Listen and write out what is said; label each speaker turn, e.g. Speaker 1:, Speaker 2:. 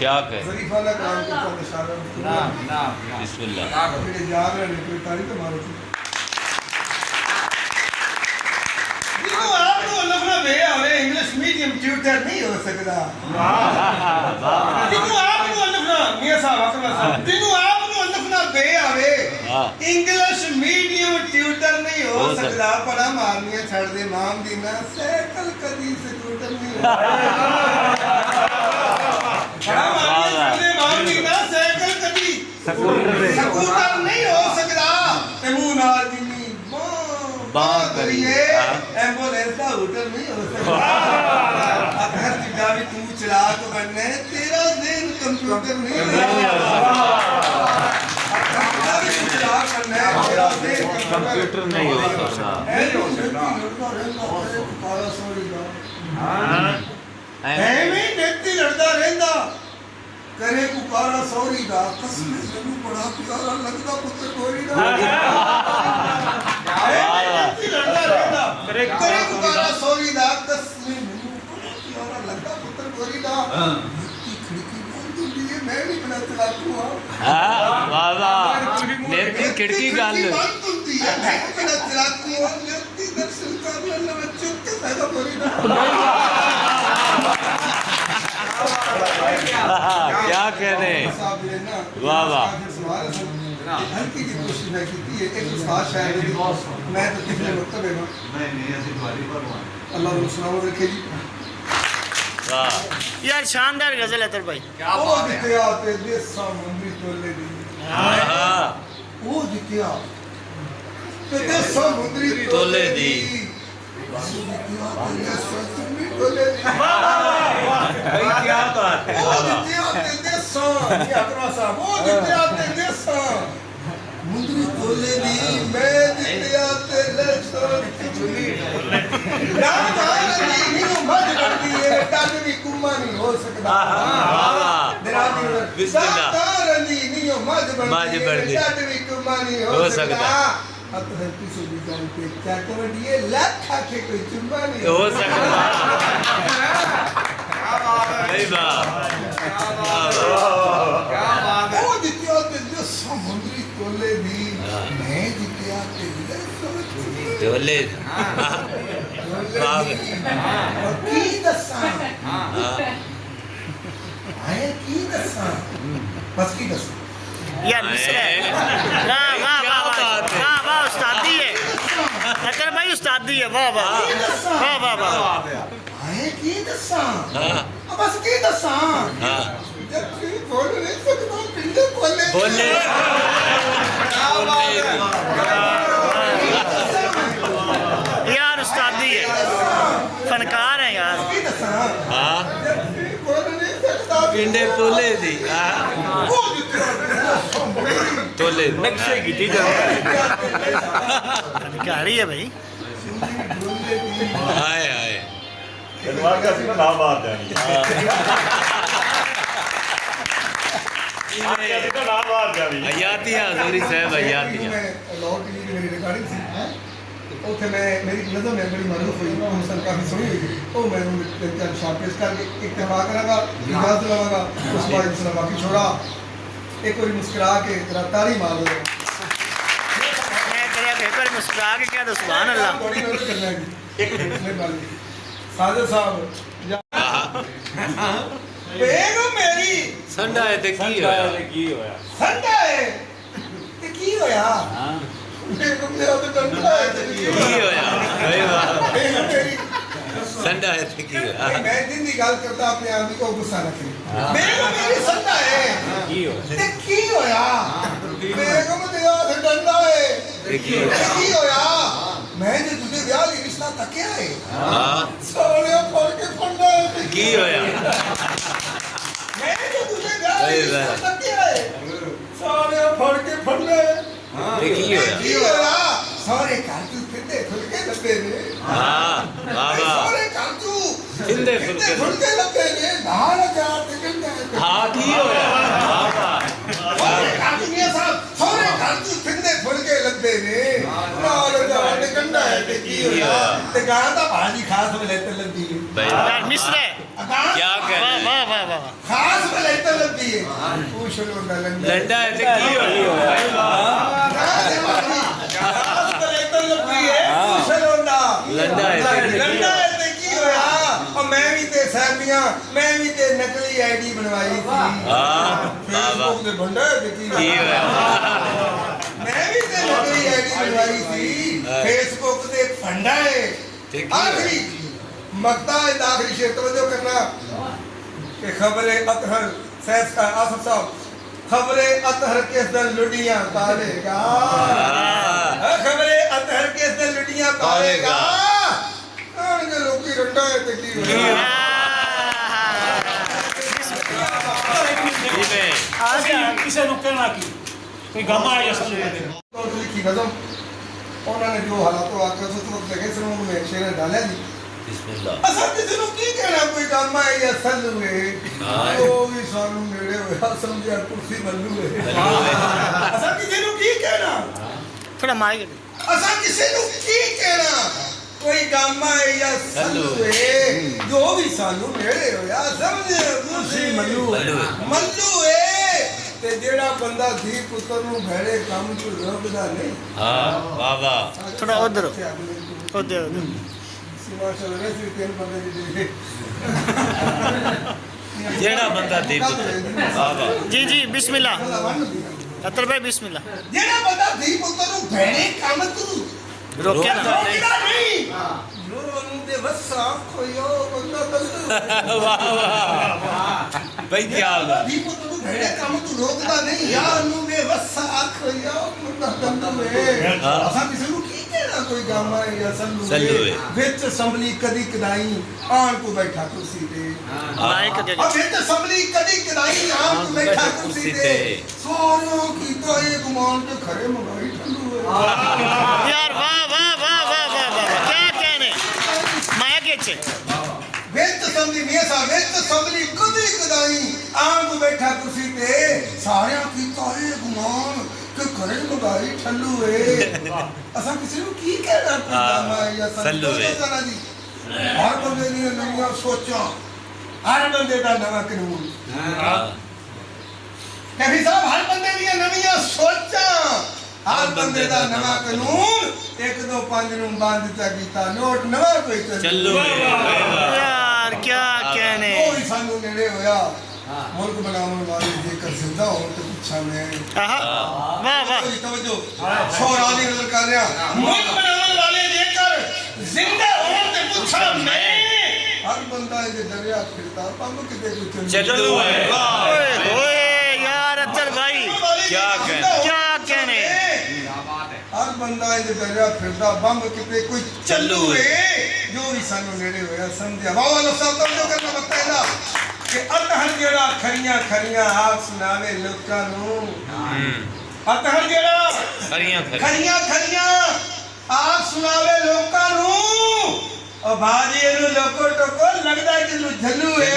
Speaker 1: क्या कहे
Speaker 2: ज़रीफ़ाना काम करता निशाना
Speaker 1: बिस्मिल्लाह
Speaker 2: मेरे जा रहे हैं कोई तारीफ तो मारो देखो आप तो लफड़ा बे हमें इंग्लिश मीडियम ट्यूटर नहीं हो सकता देखो आप तो लफड़ा मियां साहब अकबर साहब देखो आप तो लफड़ा बे हमें इंग्लिश मीडियम ट्यूटर नहीं हो सकता पढ़ा मारनियां छड़ दे माम दी ना साइकिल कदी से ट्यूटर नहीं हो पढ़ा मारनियां छड़ दे माम दी ना साइकिल कदी स्कूटर नहीं हो सकता ते मुंह नाल दी बात करिए एम्बुलेंस का होटल नहीं हो सकता अगर जिदा भी तू चलाक बनने तेरा ज़हन कंप्यूटर नहीं हो
Speaker 1: कंप्यूटर नहीं हो सकता
Speaker 2: लड़ता रहंदा करे पुकारा सौरी दा कसम जरूर बड़ा प्यारा लगदा पुत्र गोरी दा करे पुकारा सौरी दा कसम प्यारा लगदा पुत्र गोरी दा खिड़की बंद हुंदी है मैं भी बड़ा चलाकू हां
Speaker 1: वाह वाह नेकी खिड़की गल
Speaker 2: बंद हुंदी है मैं भी बड़ा चलाकू हूं नेकी दर्शन कर लेना बच्चों के पैदा गोरी दा
Speaker 1: क्या कह रहे वाह वाह
Speaker 2: हल्की की कोशिश मैं की है एक उस्ताद शायद मैं तो कितने मकतब है नहीं ऐसी तुम्हारी पर अल्लाह उन्हें सुनाओ रखे जी
Speaker 1: वाह
Speaker 3: यार शानदार गजल है तर भाई
Speaker 2: क्या बात है ओ आते देश समुद्री तोले दी
Speaker 1: हां
Speaker 2: ओ जितिया ते देश समुद्री तोले दी
Speaker 1: क्या बात है
Speaker 2: मुंदरी तोले दी मैं जितिया ते मज करती है टल भी कुमा नहीं हो सकता मज बढ़ती टल भी कुमा नहीं हो सकता क्या करिए लाख आके कोई चुम्मा नहीं
Speaker 1: हो सकता नहीं बात
Speaker 2: क्या बात है ओ जितिया ते समुद्री तोले दी मैं जितिया ते
Speaker 1: तोले
Speaker 2: और की दसा आए की दसा बस की दसा
Speaker 3: यार मिसरा वाह वाह वाह वाह वाह उस्तादी है अकर भाई उस्तादी है वाह वाह वाह वाह वाह
Speaker 2: आए की दसा बस की दसा जब फिर बोल नहीं सकता पिंडे बोले
Speaker 1: बोले
Speaker 3: यार उस्तादी है फनकार है यार
Speaker 1: हां
Speaker 2: बोल नहीं सकता
Speaker 1: पिंडे तोले दी तोले
Speaker 4: नक्शे की चीज
Speaker 3: फनकारी है भाई
Speaker 1: हाय हाय
Speaker 4: जनवार का सी ना मार जानी का नाम मार जानी
Speaker 1: हयातियां हजूरी साहब हयातियां
Speaker 2: लाहौर की मेरी रिकॉर्डिंग थी उसे मैं मेरी नज़र में बड़ी मारूफ हुई मुसल काफ़ी सुनी हुई तो मैं उन्हें शाम पेश करके इत्तेफाक करांगा इजाज़त लवांगा उस बाद इंसान बाकी छोड़ा एक बार मुस्कुरा के जरा ताली मार दो
Speaker 3: मैं तेरे पेपर मुस्कुरा के क्या तो सुभान अल्लाह
Speaker 2: एक साजिद साहब बेगम मेरी
Speaker 1: संडा है ते की होया
Speaker 2: संडा है ते की होया बेगम ने तो डंडा है ते की
Speaker 1: होया सही बात
Speaker 2: बेगम मेरी
Speaker 1: संडा है ते की होया
Speaker 2: मैं दिन की गल करता अपने आदमी को गुस्सा न करें बेगम मेरी संडा है ते की होया बेगम दे हाथ डंडा है
Speaker 1: ते की
Speaker 2: होया मैं जो तुझे ब्याह ली रिश्ता तकिया है
Speaker 1: हां
Speaker 2: सोने फड़ के फंडा है
Speaker 1: की होया
Speaker 2: मैं जो तुझे ब्याह ली रिश्ता तकिया है सोने फड़ के फंडा है
Speaker 1: ते की होया
Speaker 2: सारे काजू फिरते फुलके लगे ने
Speaker 1: हां वाह वाह
Speaker 2: सारे काजू
Speaker 1: फिरते
Speaker 2: फुलके लगे ने धार चार ते गंदा
Speaker 1: हां की होया वाह वाह
Speaker 2: सारे काजू मियां साहब सारे काजू फिरते फुलके लगे ने धार चार ते गंदा है ते की होया ते गां दा भाजी खास मिले ते लंदी
Speaker 1: भाई
Speaker 3: यार मिसरा
Speaker 1: क्या कह रहे
Speaker 3: वाह वाह वाह वाह
Speaker 2: ਖਾਸ ਬਲੇਟਰ ਲੱਗੀ ਹੈ ਪੁੱਛ ਲੋ ਲੰਡਾ
Speaker 1: ਲੰਡਾ ਹੈ ਤੇ ਕੀ ਹੋਇਆ
Speaker 2: ਖਾਸ ਬਲੇਟਰ ਲੱਗੀ ਹੈ ਪੁੱਛ ਲੋ
Speaker 1: ਲੰਡਾ ਹੈ ਤੇ
Speaker 2: ਲੰਡਾ ਹੈ ਤੇ ਕੀ ਹੋਇਆ ਉਹ ਮੈਂ ਵੀ ਤੇ ਸੈਮੀਆਂ ਮੈਂ ਵੀ ਤੇ ਨਕਲੀ ਆਈਡੀ ਬਣਵਾਈ ਸੀ ਫੇਸਬੁੱਕ ਤੇ ਬੰਦਾ ਤੇ ਕੀ
Speaker 1: ਹੋਇਆ
Speaker 2: ਮੈਂ ਵੀ ਤੇ ਨਕਲੀ ਆਈਡੀ ਬਣਵਾਈ ਸੀ ਫੇਸਬੁੱਕ ਤੇ ਫੰਡਾ ਹੈ
Speaker 1: ਤੇ ਕੀ
Speaker 2: ਆਖਰੀ मकता है आखिरी शेर तवज्जो करना कि खबरे अतहर सैफ का आसफ साहब खबरे अतहर किस दिन लुडियां तालेगा खबरे अतहर किस दिन लुडियां तालेगा कौन के लोकी रंडा है ते की
Speaker 5: ਕਿਸੇ ਨੂੰ ਕਹਿਣਾ ਕੀ ਕੋਈ ਗਮ ਆਇਆ ਅਸਲ ਵਿੱਚ
Speaker 2: तो लिखी नज़म उन्होंने जो हालातों आकर उस वक्त लगे सुनो में शेर डाला जी
Speaker 1: ਬਿਸਮਿਲ੍ਲਾ
Speaker 2: ਅਸਾਂ ਕਿਸੇ ਨੂੰ ਕੀ ਕਹਿਣਾ ਕੋਈ ਕੰਮ ਹੈ ਜਾਂ ਸੱਲੂ ਹੈ ਉਹ ਵੀ ਸਾਨੂੰ ਨੇੜੇ ਹੋਇਆ ਸਮਝਿਆ ਕੁਰਸੀ ਮੱਲੂ ਹੈ ਅਸਾਂ ਕਿਸੇ ਨੂੰ ਕੀ ਕਹਿਣਾ
Speaker 3: थोड़ा माइक
Speaker 2: ਅਸਾਂ ਕਿਸੇ ਨੂੰ ਕੀ ਕਹਿਣਾ ਕੋਈ ਕੰਮ ਹੈ ਜਾਂ ਸੱਲੂ ਹੈ ਜੋ ਵੀ ਸਾਨੂੰ ਨੇੜੇ ਹੋਇਆ ਸਮਝਿਆ ਕੁਰਸੀ ਮੱਲੂ ਹੈ ਤੇ ਜਿਹੜਾ ਬੰਦਾ ਧੀ ਪੁੱਤਰ ਨੂੰ ਭੈੜੇ ਕੰਮ ਤੋਂ ਰੋਕਦਾ ਨਹੀਂ
Speaker 1: ਹਾਂ ਵਾਹ ਵਾਹ
Speaker 3: थोड़ा उधर उधर
Speaker 2: ਮਾਸ਼ਾਅੱਲਾ ਵੈਸੇ ਤਿੰਨ ਬੰਦੇ ਜੀ
Speaker 1: ਜਿਹੜਾ ਬੰਦਾ ਦੇ ਵਾਹ ਵਾਹ
Speaker 3: जी जी बिस्मिल्लाह अतर भाई बिस्मिल्लाह
Speaker 2: ਜਿਹੜਾ ਬੰਦਾ ਧੀ ਪੁੱਤਰ ਨੂੰ ਭੈੜੇ ਕੰਮ ਤੋਂ
Speaker 3: रोके ना
Speaker 2: ਰੋਕਦਾ ਨਹੀਂ ਲੋਨ ਦੇ ਵਸਾ ਕੋਇਓ ਬੰਦਾ ਬੰਦਾ
Speaker 1: ਵਾਹ ਵਾਹ ਬਈ ਕੀ ਹਾਲ ਹੈ
Speaker 2: ਧੀ ਪੁੱਤਰ ਨੂੰ ਭੈੜੇ ਕੰਮ ਤੋਂ ਰੋਕਦਾ ਨਹੀਂ ਯਾਰ ਨੂੰ ਦੇ ਵਸਾ ਕੋਇਓ ਬੰਦਾ ਬੰਦਾ ਵੇ ਅਸਾਂ ਕਿਸੇ ਨੂੰ ਕੀ ਕਹਿਣਾ ਕੋਈ ਗਾਮਾ ਜਾਂ ਸੱਲੂ
Speaker 1: ਹੈ।
Speaker 2: ਵਿੱਚ ਅਸੈਂਬਲੀ ਕਦੀ ਕਦਾਈ ਆਣ ਕੋ ਬੈਠਾ ਕੁਰਸੀ ਤੇ
Speaker 3: माइक दे
Speaker 2: ਆ ਵਿੱਚ ਅਸੈਂਬਲੀ ਕਦੀ ਕਦਾਈ ਆਣ ਕੋ ਬੈਠਾ ਕੁਰਸੀ ਤੇ ਸੋਨੋ ਕੀਤਾ ਇਹ ਗੁਮਾਨ ਤੇ ਖਰੇ ਮੰਗਾਈ ਠੰਡੂ ਹੈ
Speaker 3: यार वाह वाह वाह वाह वाह वाह क्या कहने माइक के
Speaker 2: ਵਿੱਚ ਅਸੈਂਬਲੀ ਮੀਆਂ ਸਾਹਿਬ ਵਿੱਚ ਅਸੈਂਬਲੀ ਕਦੀ ਕਦਾਈ ਆਣ ਕੋ ਬੈਠਾ ਕੁਰਸੀ ਤੇ ਸਾਰਿਆਂ ਕੀਤਾ ਇਹ ਗੁਮਾਨ ਕਿ ਖਰੇ ਮੰਗਾਈ ਠੰਡੂ ਹੈ ਅਸਾਂ ਕਿਸੇ ਨੂੰ ਕੀ ਕਹਿਣਾ ਪੀਂਦਾ ਜਾਂ
Speaker 1: ਸੱਲੂ ਹੈ।
Speaker 2: ਜੀ ਹਰ ਬੰਦੇ ਦੀਆਂ ਨਵੀਆਂ ਸੋਚਾਂ ਹਰ ਬੰਦੇ ਦਾ ਨਵਾਂ ਕਾਨੂੰਨ ਕਹੀ ਸਾਹਿਬ ਹਰ ਬੰਦੇ ਦੀਆਂ ਨਵੀਆਂ ਸੋਚਾਂ ਹਰ ਬੰਦੇ ਦਾ ਨਵਾਂ ਕਾਨੂੰਨ 1 2 5 ਨੂੰ ਬੰਦ ਚਾ ਕੀਤਾ ਨੋਟ ਨਵਾਂ ਕੋਈ
Speaker 1: ਚੱਲੂ
Speaker 3: यार क्या कहने
Speaker 2: ਉਹ ਹੀ ਸਾਨੂੰ ਨੇੜੇ ਹੋਇਆ ਮੁਲਕ ਬਣਾਉਣ ਵਾਲੇ ਜੇਕਰ ਜ਼ਿੰਦਾ ਹੋਣ ਤੇ ਪੁੱਛਾਂ ਮੈਂ
Speaker 3: वाह वाह
Speaker 2: ਤਵੱਜੋ ਸ਼ੋਰਾ ਦੀ ਨਜ਼ਰ ਕਰ ਰਿਹਾ ਮੁਲਕ ਬਣਾਉਣ ਵਾਲੇ ਜੇਕਰ ਜ਼ਿੰਦਾ ਹੋਣ ਤੇ ਪੁੱਛਾਂ ਮੈਂ ਹਰ ਬੰਦਾ ਇਹ ਦਰਿਆ ਫਿਰਦਾ ਪੰਮ ਕਿਤੇ ਕੋਈ
Speaker 1: ਚੱਲੂ ਹੈ
Speaker 3: ओए ओए यार अतर भाई
Speaker 1: क्या कहने
Speaker 3: क्या कहने
Speaker 2: ਹਰ ਬੰਦਾ ਇਹ ਦਰਿਆ ਫਿਰਦਾ ਬੰਬ ਕਿਤੇ ਕੋਈ ਚੱਲੂ ਏ ਜੋ ਵੀ ਸਾਨੂੰ ਨੇੜੇ ਹੋਇਆ ਸਮਝਿਆ ਵਾਹ ਅੱਲਾਹ ਸਾਹਿਬ ਤਵੱਜੋ ਕਰਨਾ ਬਤਾਇਦਾ ਕਿ ਅਤਹਰ ਜਿਹੜਾ ਖਰੀਆਂ ਖਰੀਆਂ ਆਪ ਸੁਣਾਵੇ ਲੋਕਾਂ ਨੂੰ ਅਤਹਰ ਜਿਹੜਾ
Speaker 1: ਖਰੀਆਂ
Speaker 2: ਖਰੀਆਂ ਖਰੀਆਂ ਆਪ ਸੁਣਾਵੇ ਲੋਕਾਂ ਨੂੰ ਉਹ ਬਾਜੀ ਇਹਨੂੰ ਲੋਕੋ ਟੋਕੋ ਲੱਗਦਾ ਜਿਹਨੂੰ ਝੱਲੂ ਏ